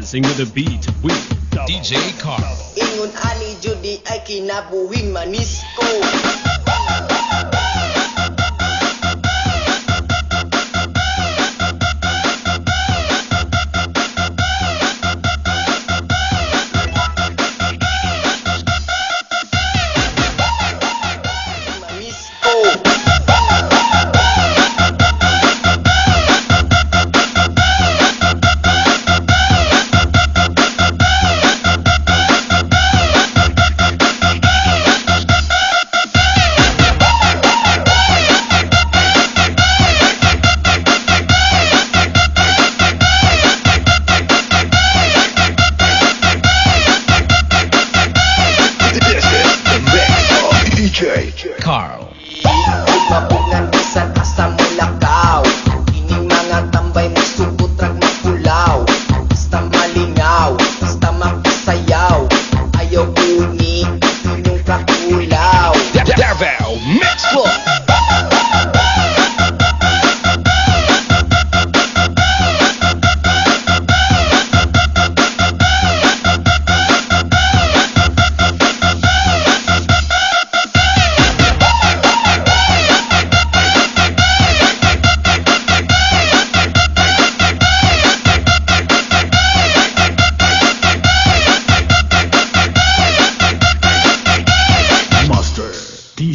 dancing with the beat with DJ Carl. Ingon ani judi ay kinabuhi manisko. Carl. Mapungan bisan asa mo lakaw. Ining mga tambay mo subot rag mapulaw. Basta malingaw, basta mapasayaw. Ayaw uni, inyong kakulaw. Davao Mix Club.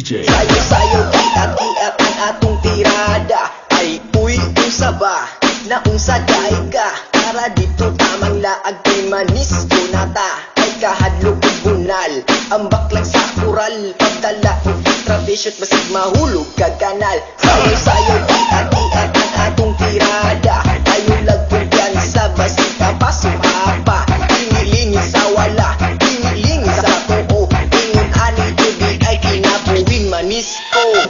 Sayo-sayo kiat-kiat ang atong tirada. Ay uy, unsa ba? Na unsa daay ka? Para dito tamang laag kay manisko nata. Ay kahadlok ug bunal, ang baklang sa kural. Pagdala og tradisyon basig mahulog kag kanal. Sayo-sayo kiat-kiat ang atong tirada. Ayo lag kumpiyansa basig kapasok apa. Lingi-lingi sa wala, lingi-lingi sa tuo. Ingon ani judi ay kinabuhi manisko.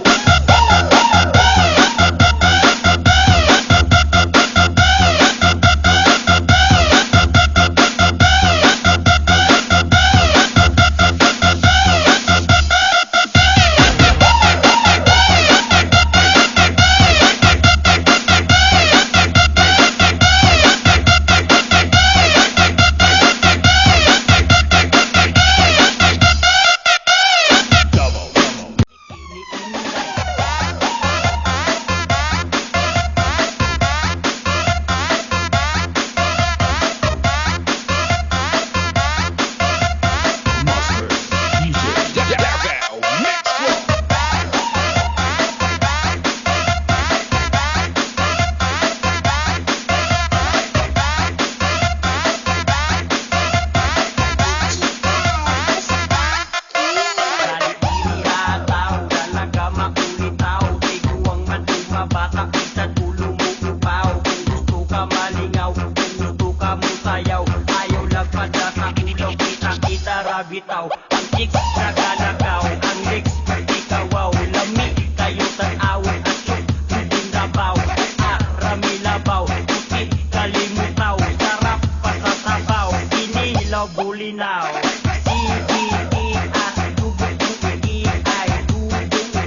Bitaw, ang chicks nagalagaw, ang legs ikawaw, lami kayo tanawon at yung hindi labaw, rami labaw, puti kalimutaw, sarap pasatabaw, inilaw bulinaw, CBEI, dugay, dugong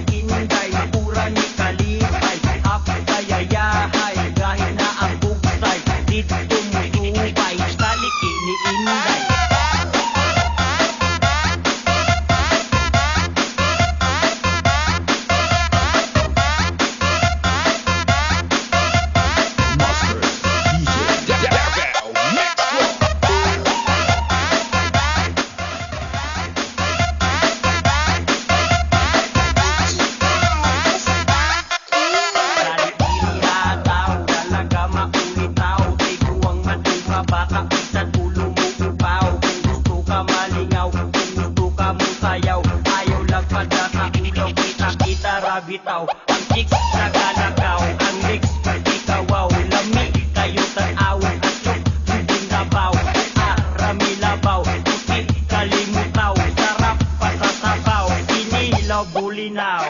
inday, pura ni kalipay, apkayayahay, gahin na ang bugsay, dito mutubay, saliki ni inday. Bitaw, ang chicks nagalagaw, ang legs ikawaw, lami kayo tanawon at yung hindi labaw, rami labaw, puti kalimutaw, sarap pasatabaw, inilaw bulinaw.